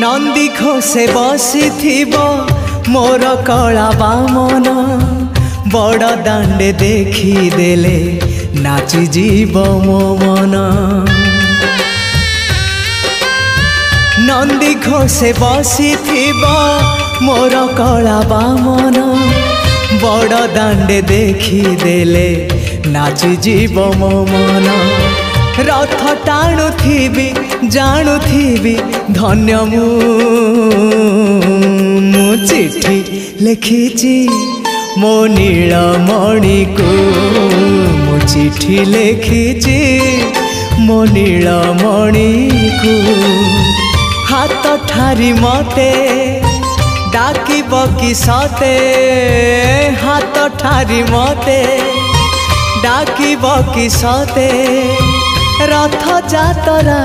नंदी घोषे बसी मोर कला बामन बड़ दांडे देखी देले नाची जीव मो मन। नंदी घोषे बसी मोर कला बामन बड़ दांडे देखी देले नाची जीव मो मन। रथ टाणुथिबी जाणुथिबी धन्य मु चिट्ठी लिखिची मो नीलमणि को मु चिट्ठी लिखिची मो नीलमणि को। हाथ ठारी मते डाकिब कि सते हाथ ठारी मते डाकिब कि सते रथ जातरा।